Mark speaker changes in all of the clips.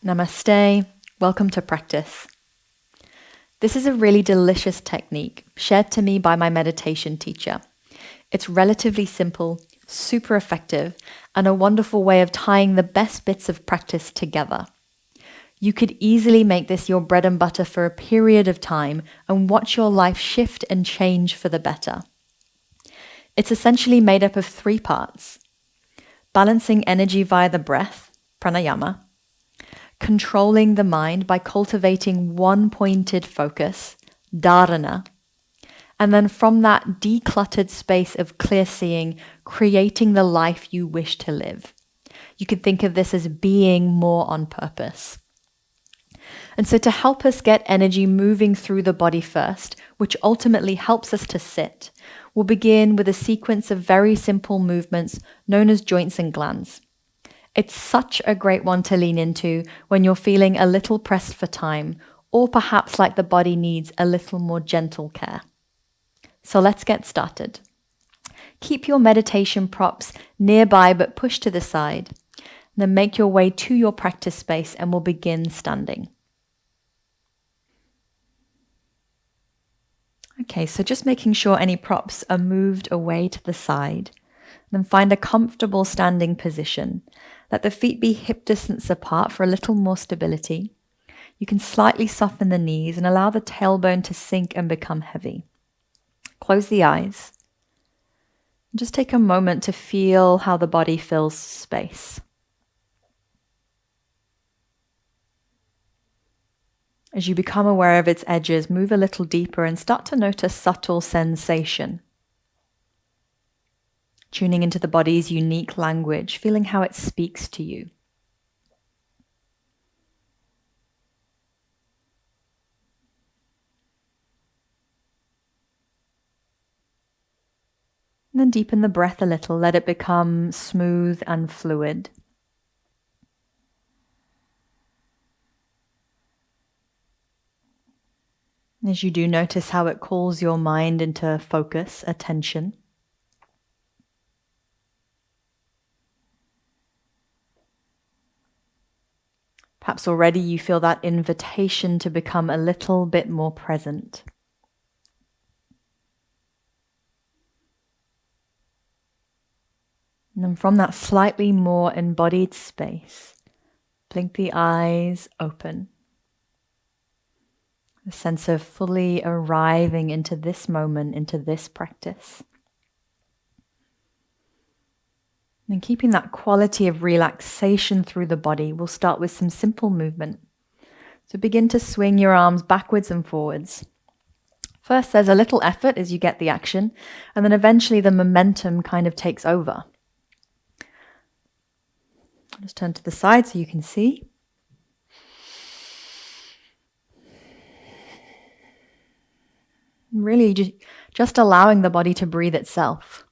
Speaker 1: Namaste, welcome to practice. This is a really delicious technique shared to me by my meditation teacher. It's relatively simple, super effective, and a wonderful way of tying the best bits of practice together. You could easily make this your bread and butter for a period of time and watch your life shift and change for the better. It's essentially made up of 3 parts: balancing energy via the breath, pranayama, controlling the mind by cultivating one pointed focus, dharana, and then from that decluttered space of clear seeing, creating the life you wish to live. You could think of this as being more on purpose. And so to help us get energy moving through the body first, which ultimately helps us to sit, we'll begin with a sequence of very simple movements known as joints and glands. It's such a great one to lean into when you're feeling a little pressed for time, or perhaps like the body needs a little more gentle care. So let's get started. Keep your meditation props nearby but push to the side. Then make your way to your practice space and we'll begin standing. Okay, so just making sure any props are moved away to the side. Then find a comfortable standing position. Let the feet be hip distance apart for a little more stability. You can slightly soften the knees and allow the tailbone to sink and become heavy. Close the eyes. Just take a moment to feel how the body fills space. As you become aware of its edges, move a little deeper and start to notice subtle sensation. Tuning into the body's unique language, feeling how it speaks to you. And then deepen the breath a little, let it become smooth and fluid. As you do, notice how it calls your mind into focus, attention. Perhaps already you feel that invitation to become a little bit more present. And then from that slightly more embodied space, blink the eyes open. A sense of fully arriving into this moment, into this practice. And keeping that quality of relaxation through the body, we'll start with some simple movement. So begin to swing your arms backwards and forwards. First, there's a little effort as you get the action, and then eventually the momentum kind of takes over. I'll just turn to the side so you can see. Really just allowing the body to breathe itself.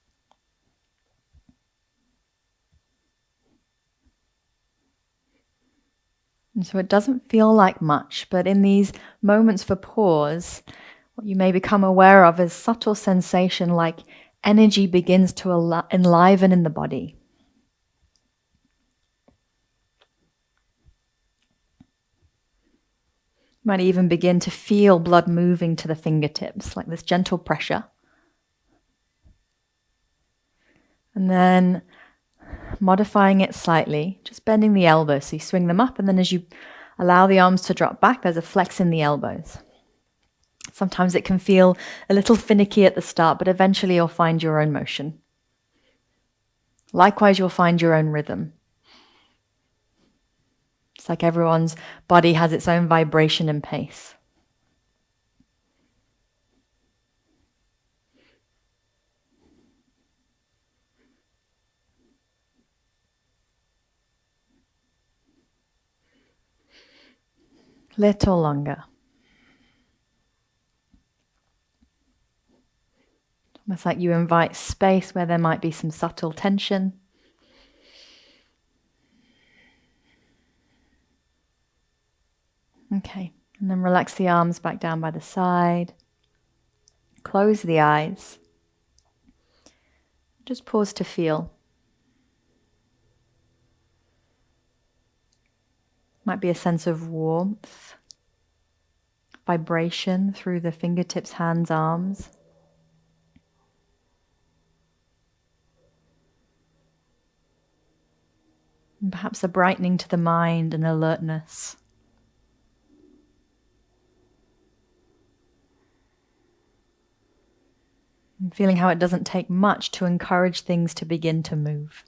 Speaker 1: And so it doesn't feel like much, but in these moments for pause, what you may become aware of is subtle sensation like energy begins to enliven in the body. You might even begin to feel blood moving to the fingertips, like this gentle pressure. And then modifying it slightly, just bending the elbows. So you swing them up, and then as you allow the arms to drop back, there's a flex in the elbows. Sometimes it can feel a little finicky at the start, but eventually you'll find your own motion. Likewise, you'll find your own rhythm. It's like everyone's body has its own vibration and pace. Little longer. Almost like you invite space where there might be some subtle tension. Okay, and then relax the arms back down by the side. Close the eyes. Just pause to feel. Might be a sense of warmth, vibration through the fingertips, hands, arms. And perhaps a brightening to the mind and alertness. And feeling how it doesn't take much to encourage things to begin to move.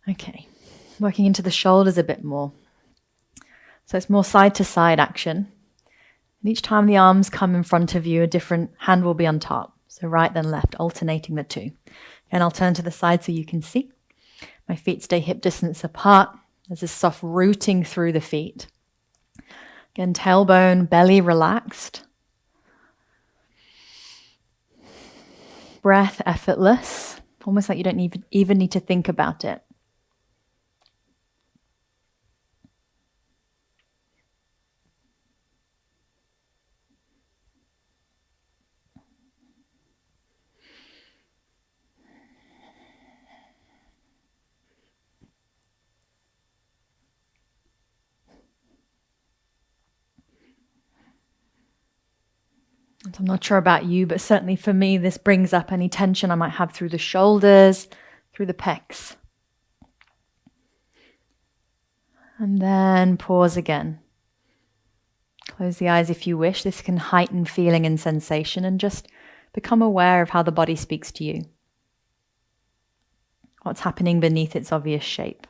Speaker 1: Okay, working into the shoulders a bit more. So it's more side to side action. And each time the arms come in front of you, a different hand will be on top. So right then left, alternating the two. And I'll turn to the side so you can see. My feet stay hip distance apart. There's this soft rooting through the feet. Again, tailbone, belly relaxed. Breath effortless, almost like you don't even need to think about it. I'm not sure about you, but certainly for me, this brings up any tension I might have through the shoulders, through the pecs. And then pause again. Close the eyes if you wish. This can heighten feeling and sensation, and just become aware of how the body speaks to you. What's happening beneath its obvious shape.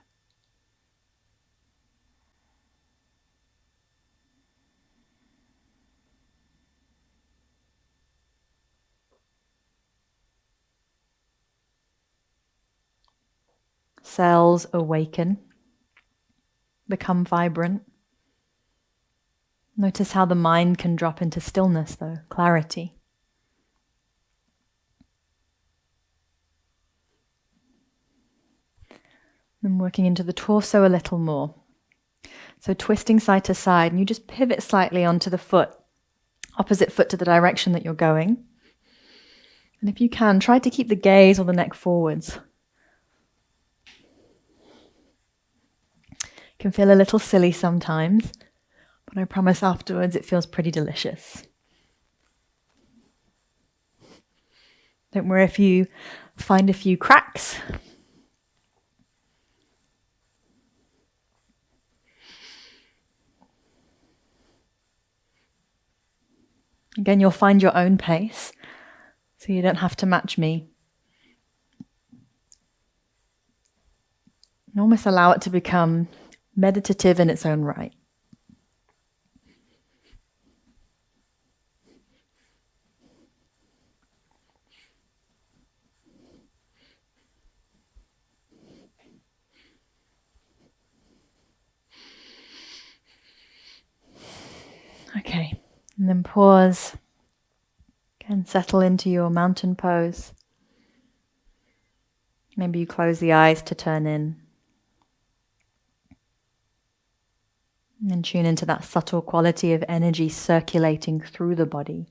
Speaker 1: Cells awaken, become vibrant. Notice how the mind can drop into stillness, though, clarity. And working into the torso a little more. So twisting side to side, and you just pivot slightly onto the foot, opposite foot to the direction that you're going. And if you can, try to keep the gaze or the neck forwards. It can feel a little silly sometimes, but I promise afterwards it feels pretty delicious. Don't worry if you find a few cracks. Again, you'll find your own pace, so you don't have to match me. And almost allow it to become meditative in its own right. Okay, and then pause. Again, settle into your mountain pose. Maybe you close the eyes to turn in. And tune into that subtle quality of energy circulating through the body.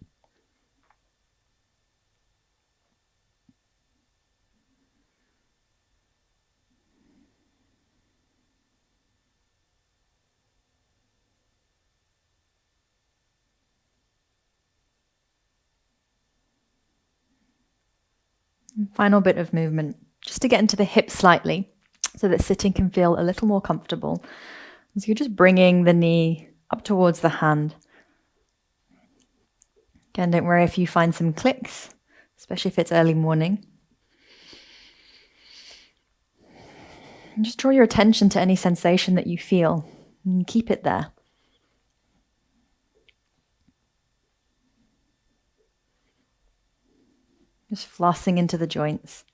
Speaker 1: And final bit of movement, just to get into the hips slightly, so that sitting can feel a little more comfortable. So you're just bringing the knee up towards the hand. Again, don't worry if you find some clicks, especially if it's early morning. And just draw your attention to any sensation that you feel and keep it there. Just flossing into the joints.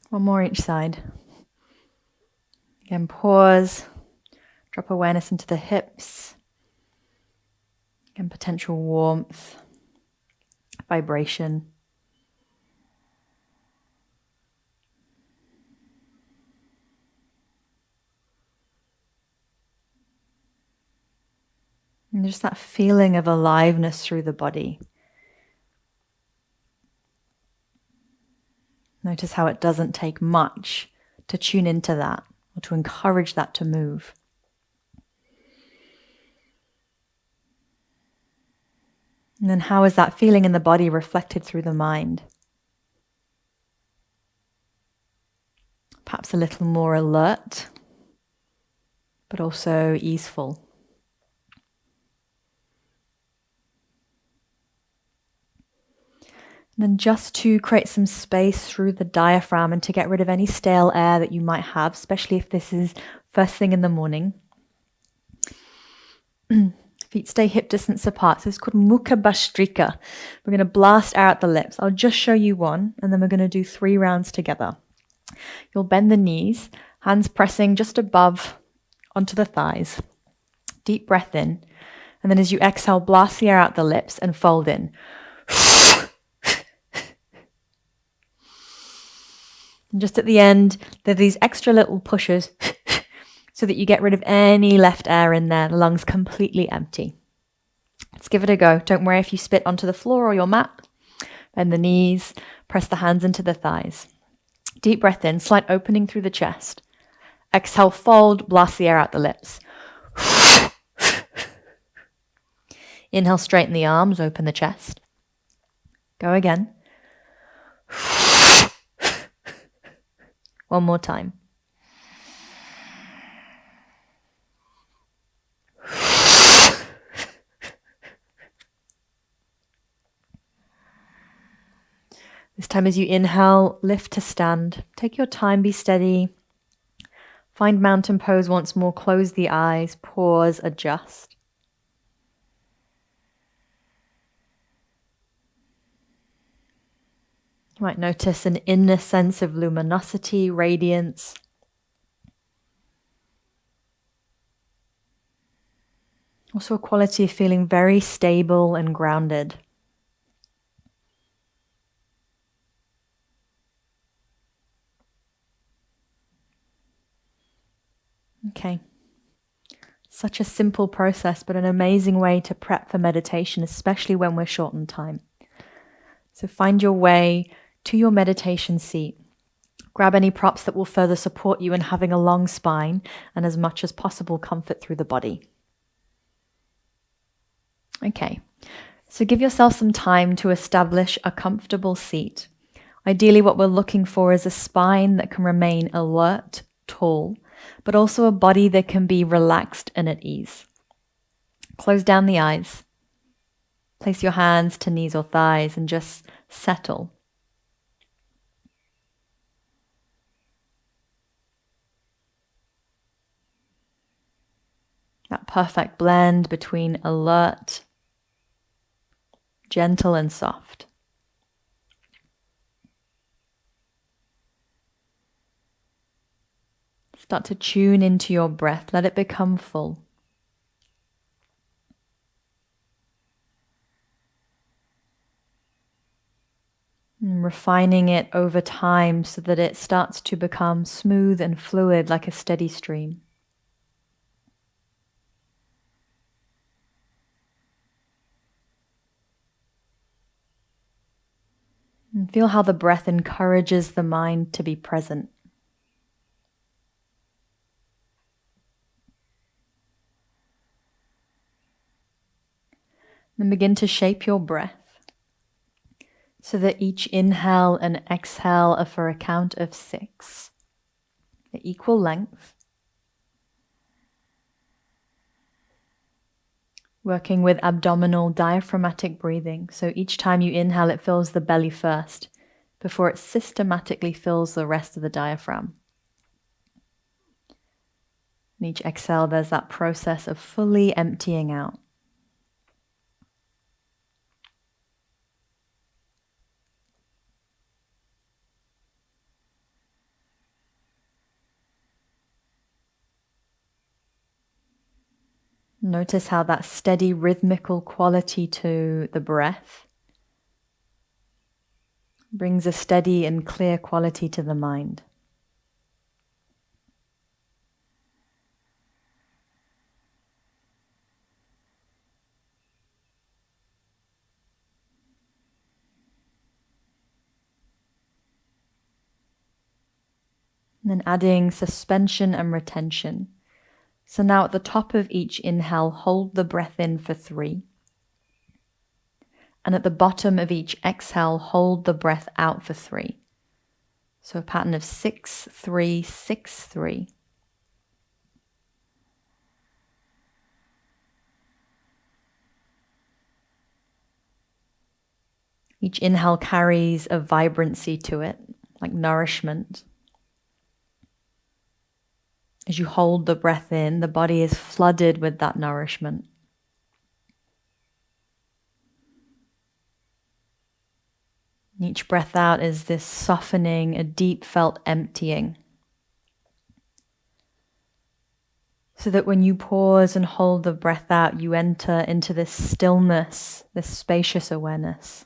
Speaker 1: One more each side. Again, pause. Drop awareness into the hips. Again, potential warmth. vibration. And just that feeling of aliveness through the body. Notice how it doesn't take much to tune into that or to encourage that to move. And then how is that feeling in the body reflected through the mind? Perhaps a little more alert, but also easeful. And then just to create some space through the diaphragm and to get rid of any stale air that you might have, especially if this is first thing in the morning. Feet stay hip distance apart. So it's called Muka Bastrika. We're going to blast air out the lips. I'll just show you one, and then we're going to do 3 rounds together. You'll bend the knees, hands pressing just above onto the thighs. Deep breath in. And then as you exhale, blast the air out the lips and fold in. And just at the end, there are these extra little pushes so that you get rid of any left air in there, the lungs completely empty. Let's give it a go. Don't worry if you spit onto the floor or your mat. Bend the knees, press the hands into the thighs. Deep breath in, slight opening through the chest. Exhale, fold, blast the air out the lips. Inhale, straighten the arms, open the chest. Go again. One more time. This time as you inhale, lift to stand. Take your time, be steady. Find mountain pose once more. Close the eyes, pause, adjust. You might notice an inner sense of luminosity, radiance. Also a quality of feeling very stable and grounded. Okay. Such a simple process, but an amazing way to prep for meditation, especially when we're short on time. So find your way to your meditation seat. Grab any props that will further support you in having a long spine and as much as possible comfort through the body. Okay, so give yourself some time to establish a comfortable seat. Ideally, what we're looking for is a spine that can remain alert, tall, but also a body that can be relaxed and at ease. Close down the eyes. Place your hands to knees or thighs and just settle. That perfect blend between alert, gentle and soft. Start to tune into your breath. Let it become full. And refining it over time so that it starts to become smooth and fluid like a steady stream. And feel how the breath encourages the mind to be present. Then begin to shape your breath so that each inhale and exhale are for a count of 6, at equal length. Working with abdominal diaphragmatic breathing. So each time you inhale, it fills the belly first before it systematically fills the rest of the diaphragm. And each exhale, there's that process of fully emptying out. Notice how that steady rhythmical quality to the breath brings a steady and clear quality to the mind. And then adding suspension and retention. So now at the top of each inhale, hold the breath in for 3. And at the bottom of each exhale, hold the breath out for 3. So a pattern of 6, 3, 6, 3. Each inhale carries a vibrancy to it, like nourishment. As you hold the breath in, the body is flooded with that nourishment. Each breath out is this softening, a deep felt emptying. So that when you pause and hold the breath out, you enter into this stillness, this spacious awareness.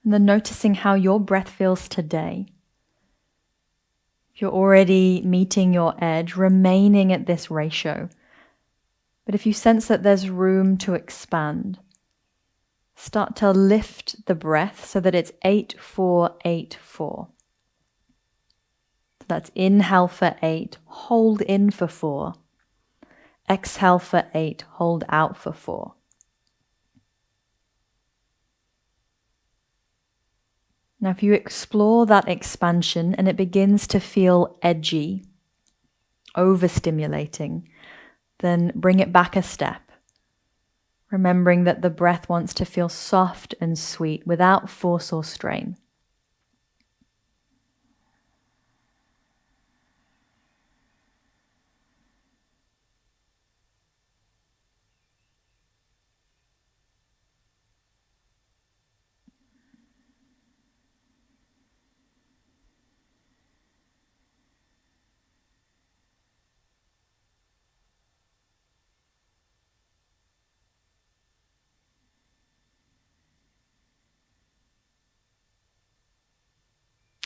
Speaker 1: And then noticing how your breath feels today. If you're already meeting your edge, remaining at this ratio. But if you sense that there's room to expand, start to lift the breath so that it's 8, 4, 8, 4. So that's inhale for 8, hold in for 4. Exhale for 8, hold out for 4. Now, if you explore that expansion and it begins to feel edgy, overstimulating, then bring it back a step, remembering that the breath wants to feel soft and sweet without force or strain.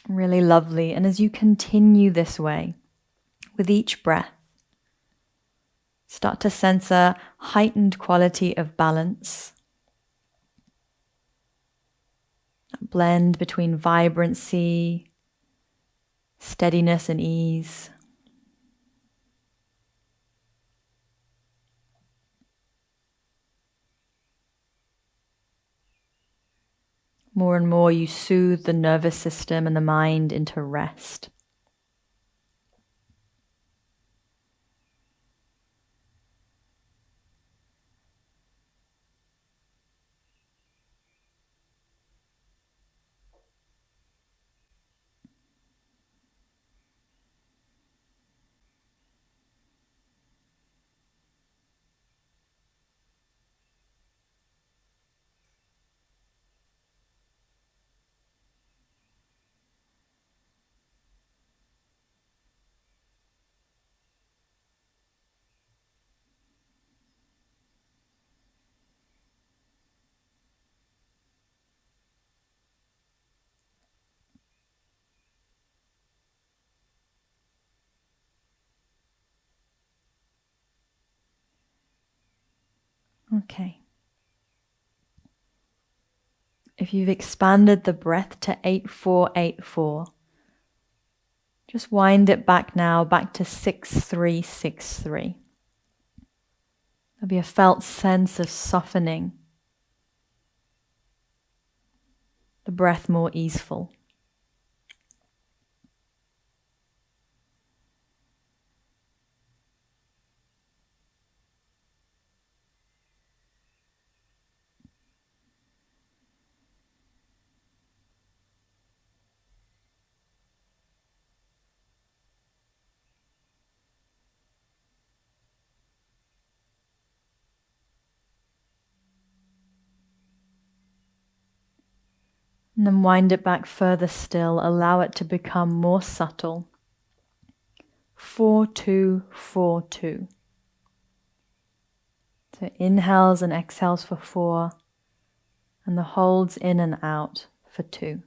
Speaker 1: Really lovely. And as you continue this way, with each breath, start to sense a heightened quality of balance, a blend between vibrancy, steadiness, and ease. More and more you soothe the nervous system and the mind into rest. Okay. If you've expanded the breath to 8, 4, 8, 4, just wind it back now, back to 6, 3, 6, 3. There'll be a felt sense of softening, the breath more easeful. And then wind it back further still. Allow it to become more subtle. 4, 2, 4, 2. So inhales and exhales for 4, and the holds in and out for 2.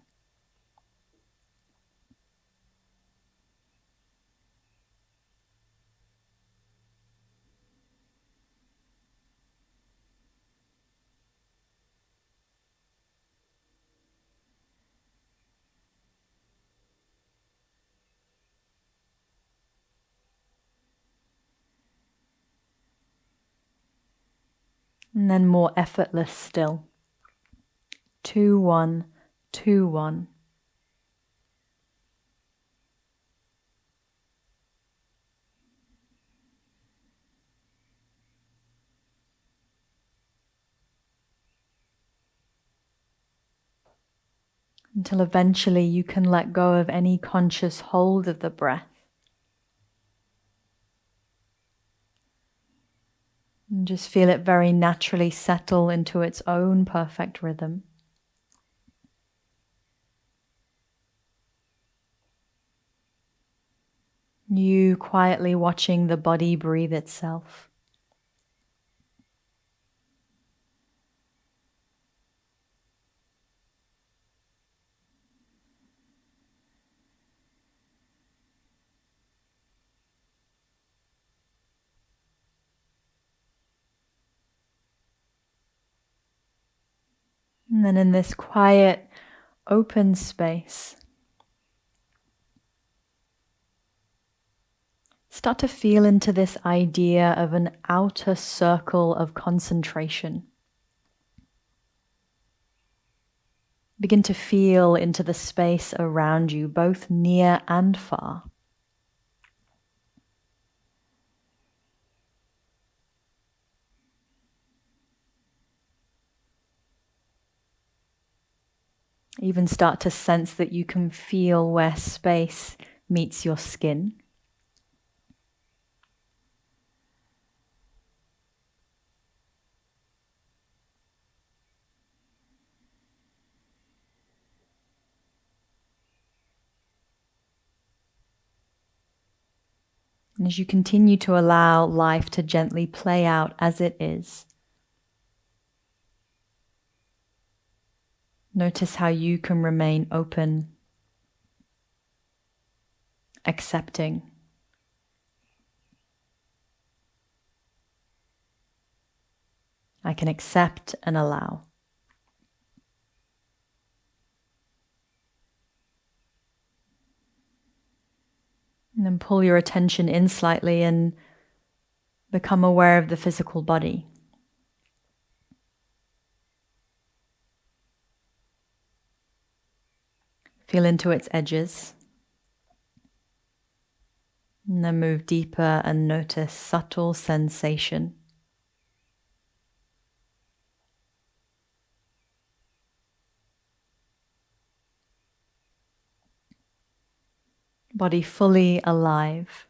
Speaker 1: And then more effortless still. 2, 1, 2, 1. Until eventually you can let go of any conscious hold of the breath. And just feel it very naturally settle into its own perfect rhythm. You quietly watching the body breathe itself. And then in this quiet, open space, start to feel into this idea of an outer circle of concentration. Begin to feel into the space around you, both near and far. Even start to sense that you can feel where space meets your skin. And as you continue to allow life to gently play out as it is, notice how you can remain open, accepting. I can accept and allow. And then pull your attention in slightly and become aware of the physical body. Feel into its edges. And then move deeper and notice subtle sensation. Body fully alive.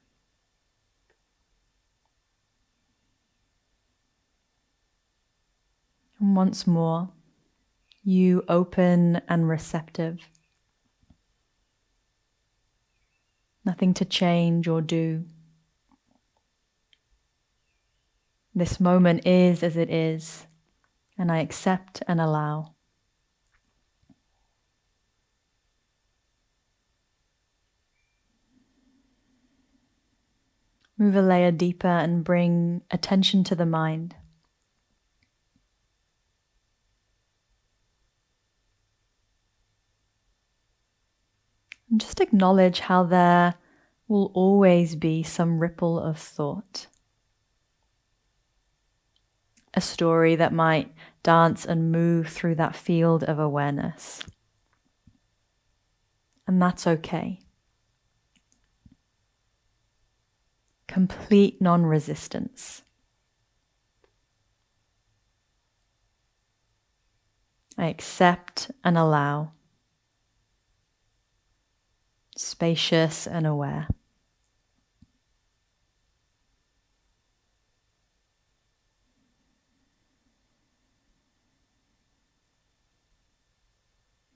Speaker 1: And once more, you open and receptive. Nothing to change or do. This moment is as it is, and I accept and allow. Move a layer deeper and bring attention to the mind. And just acknowledge how there will always be some ripple of thought. A story that might dance and move through that field of awareness. And that's okay. Complete non-resistance. I accept and allow. Spacious and aware.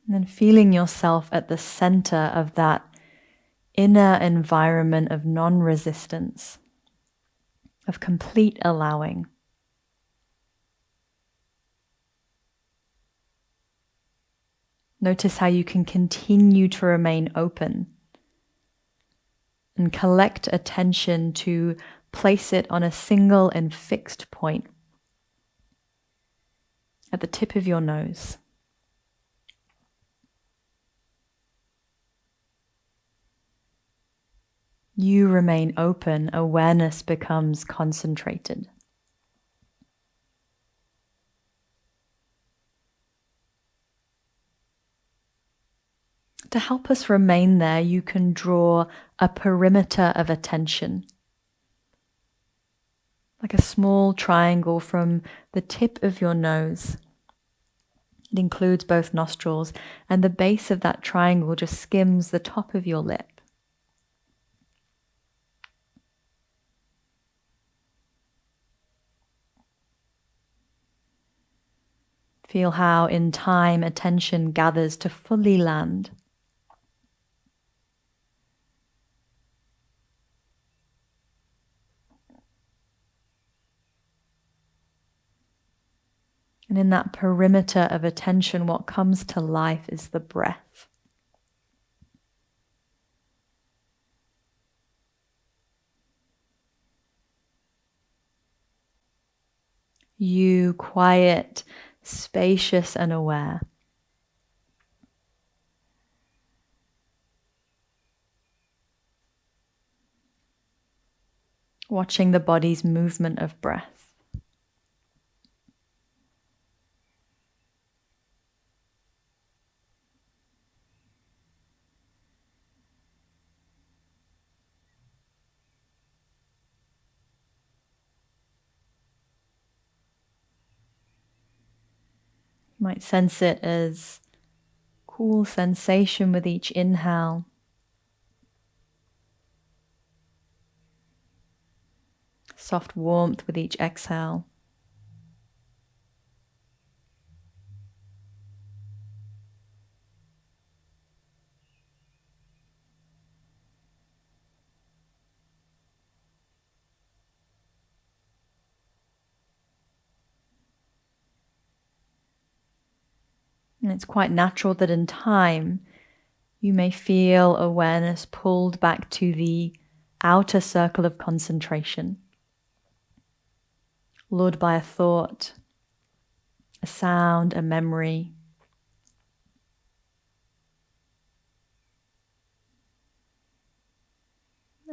Speaker 1: And then And feeling yourself at the center of that inner environment of non-resistance, of complete allowing. Notice how you can continue to remain open and collect attention to place it on a single and fixed point at the tip of your nose. You remain open, awareness becomes concentrated. To help us remain there, you can draw a perimeter of attention, like a small triangle from the tip of your nose. It includes both nostrils, and the base of that triangle just skims the top of your lip. Feel how in time attention gathers to fully land. And in that perimeter of attention, what comes to life is the breath. You, quiet, spacious, and aware. Watching the body's movement of breath. You might sense it as cool sensation with each inhale. Soft warmth with each exhale. And it's quite natural that in time, you may feel awareness pulled back to the outer circle of concentration, lured by a thought, a sound, a memory.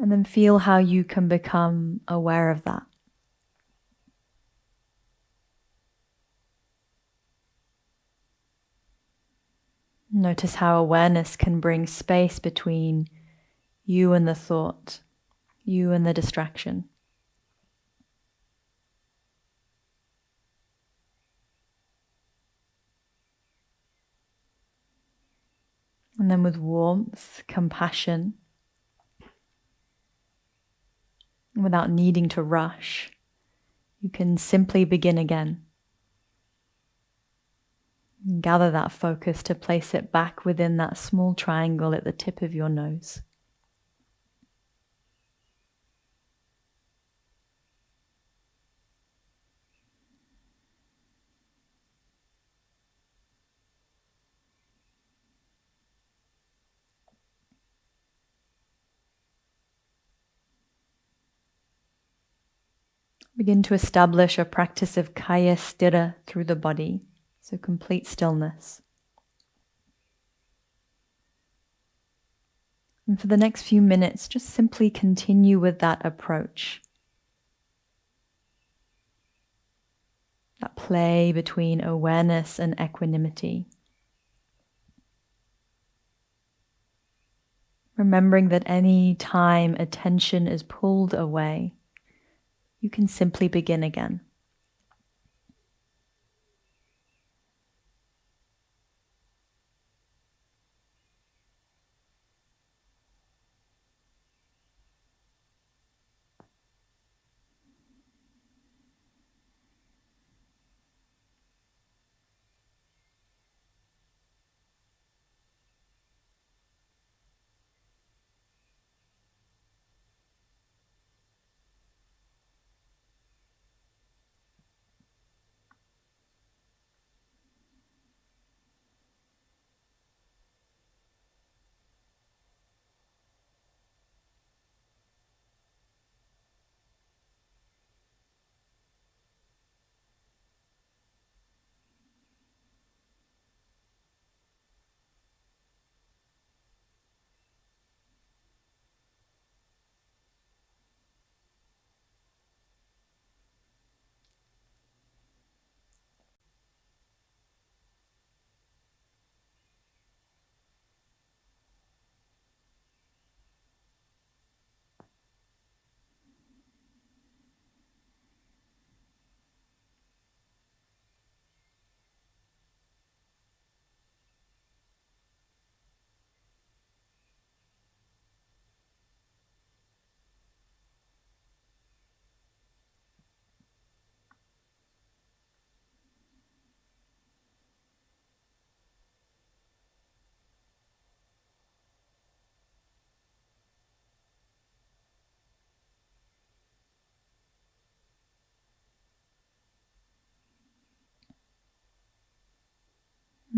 Speaker 1: And then feel how you can become aware of that. Notice how awareness can bring space between you and the thought, you and the distraction. And then with warmth, compassion, without needing to rush, you can simply begin again. And gather that focus to place it back within that small triangle at the tip of your nose. Begin to establish a practice of kaya sthira through the body, so complete stillness. And for the next few minutes, just simply continue with that approach. That play between awareness and equanimity. Remembering that any time attention is pulled away, you can simply begin again.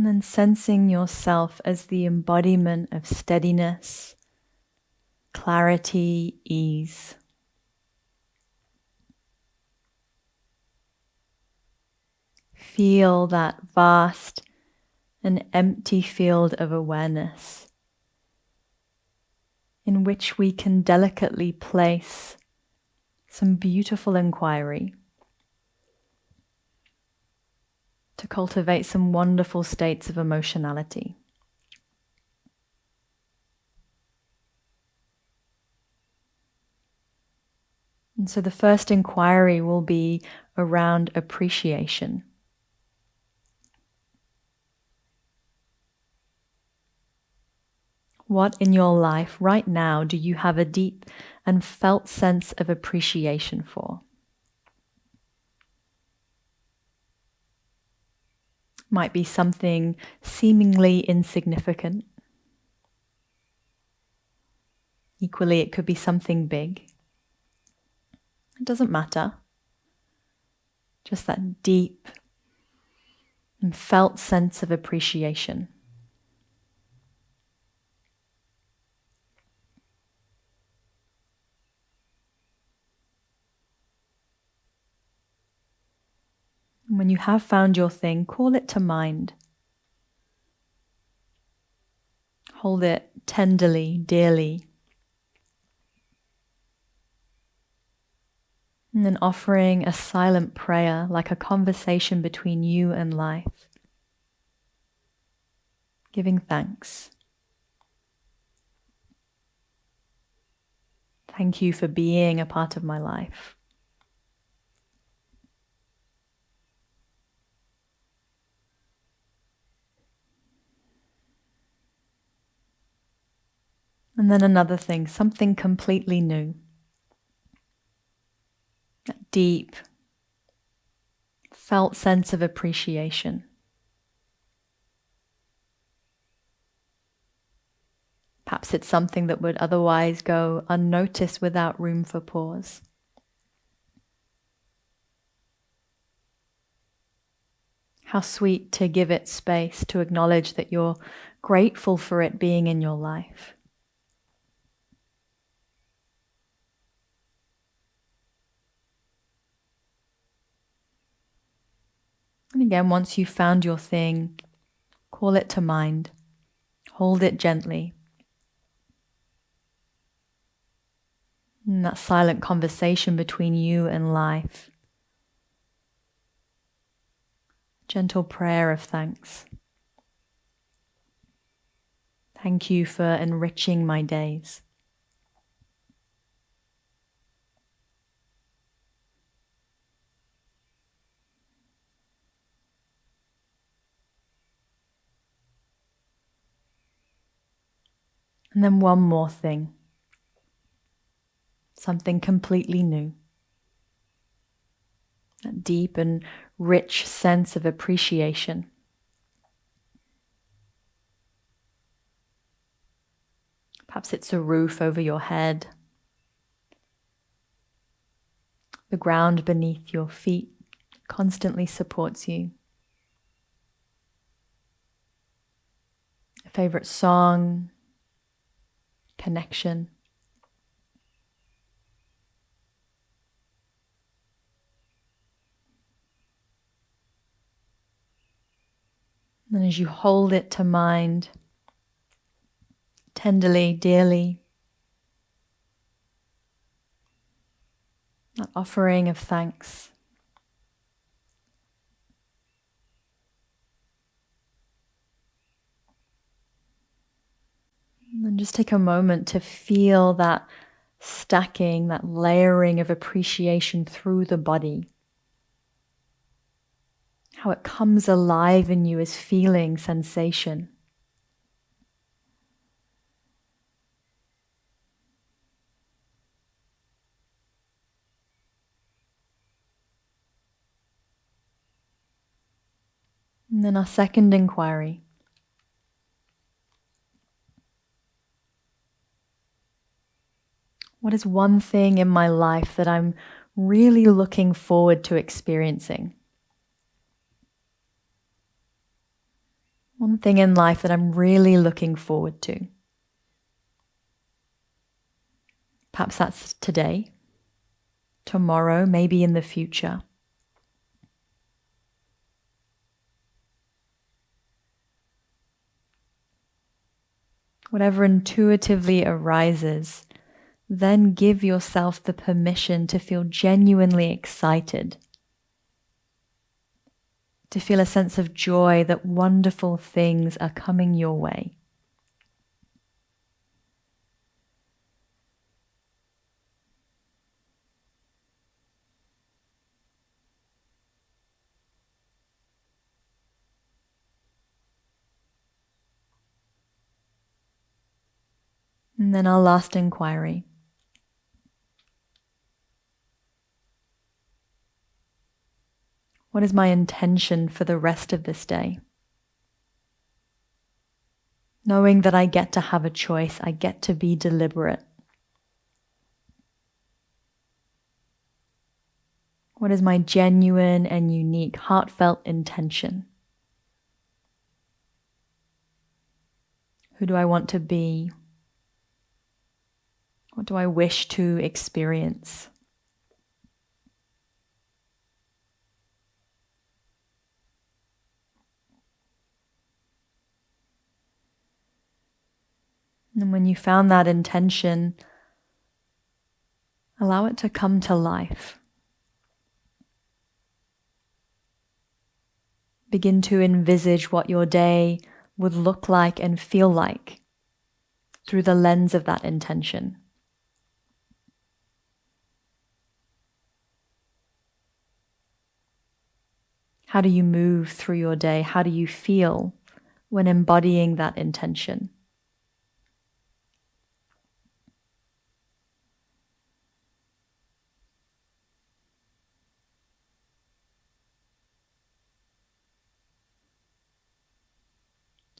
Speaker 1: And then sensing yourself as the embodiment of steadiness, clarity, ease. Feel that vast and empty field of awareness in which we can delicately place some beautiful inquiry to cultivate some wonderful states of emotionality. And so the first inquiry will be around appreciation. What in your life right now do you have a deep and felt sense of appreciation for? Might be something seemingly insignificant. Equally, it could be something big. It doesn't matter. Just that deep and felt sense of appreciation. And when you have found your thing, call it to mind. Hold it tenderly, dearly. And then offering a silent prayer, like a conversation between you and life. Giving thanks. Thank you for being a part of my life. And then another thing, something completely new. That deep, felt sense of appreciation. Perhaps it's something that would otherwise go unnoticed without room for pause. How sweet to give it space, to acknowledge that you're grateful for it being in your life. And again, once you've found your thing, call it to mind. Hold it gently. In that silent conversation between you and life. Gentle prayer of thanks. Thank you for enriching my days. And then one more thing. Something completely new. That deep and rich sense of appreciation. Perhaps it's a roof over your head. The ground beneath your feet constantly supports you. A favorite song, connection. And as you hold it to mind, tenderly, dearly, that offering of thanks. And then just take a moment to feel that stacking, that layering of appreciation through the body. How it comes alive in you as feeling, sensation. And then our second inquiry. What is one thing in my life that I'm really looking forward to experiencing? One thing in life that I'm really looking forward to. Perhaps that's today, tomorrow, maybe in the future. Whatever intuitively arises, then give yourself the permission to feel genuinely excited, to feel a sense of joy that wonderful things are coming your way. And then our last inquiry. What is my intention for the rest of this day? Knowing that I get to have a choice, I get to be deliberate. What is my genuine and unique, heartfelt intention? Who do I want to be? What do I wish to experience? And when you found that intention, allow it to come to life. Begin to envisage what your day would look like and feel like through the lens of that intention. How do you move through your day? How do you feel when embodying that intention?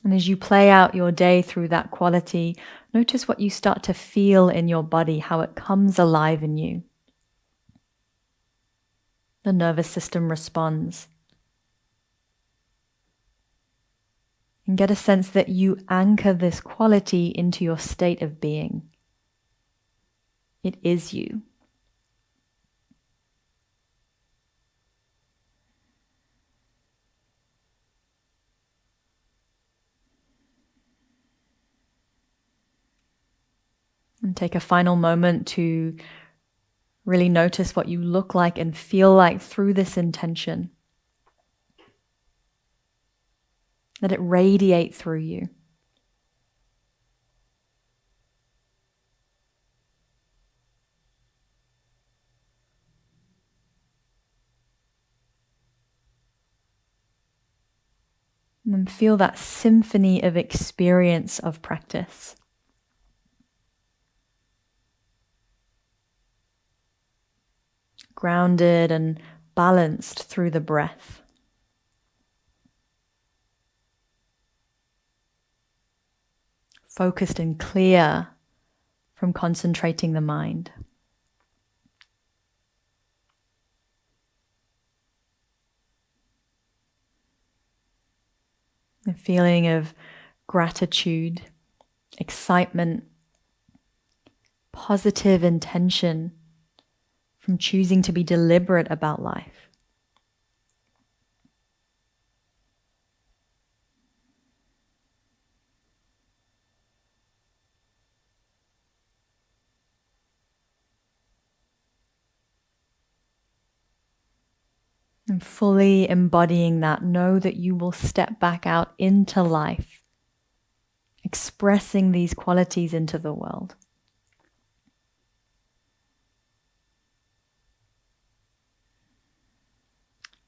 Speaker 1: And as you play out your day through that quality, notice what you start to feel in your body, how it comes alive in you. The nervous system responds. And get a sense that you anchor this quality into your state of being. It is you. And take a final moment to really notice what you look like and feel like through this intention. Let it radiate through you. And then feel that symphony of experience of practice. Grounded and balanced through the breath. Focused and clear from concentrating the mind. A feeling of gratitude, excitement, positive intention from choosing to be deliberate about life. And fully embodying that, know that you will step back out into life, expressing these qualities into the world.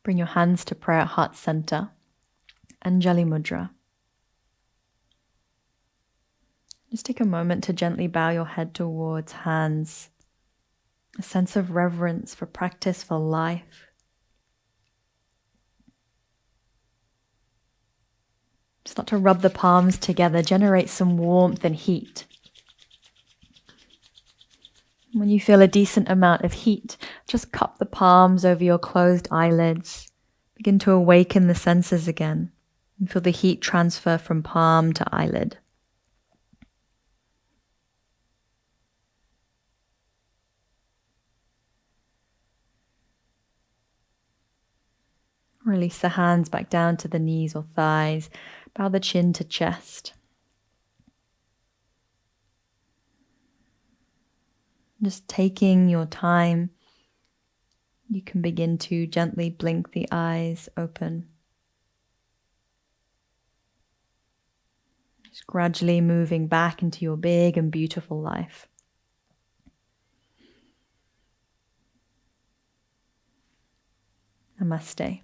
Speaker 1: Bring your hands to prayer at heart center, Anjali Mudra. Just take a moment to gently bow your head towards hands, a sense of reverence for practice, for life. Start to rub the palms together, generate some warmth and heat. When you feel a decent amount of heat, just cup the palms over your closed eyelids. Begin to awaken the senses again. And feel the heat transfer from palm to eyelid. Release the hands back down to the knees or thighs. Bow the chin to chest. Just taking your time, you can begin to gently blink the eyes open. Just gradually moving back into your big and beautiful life. Namaste.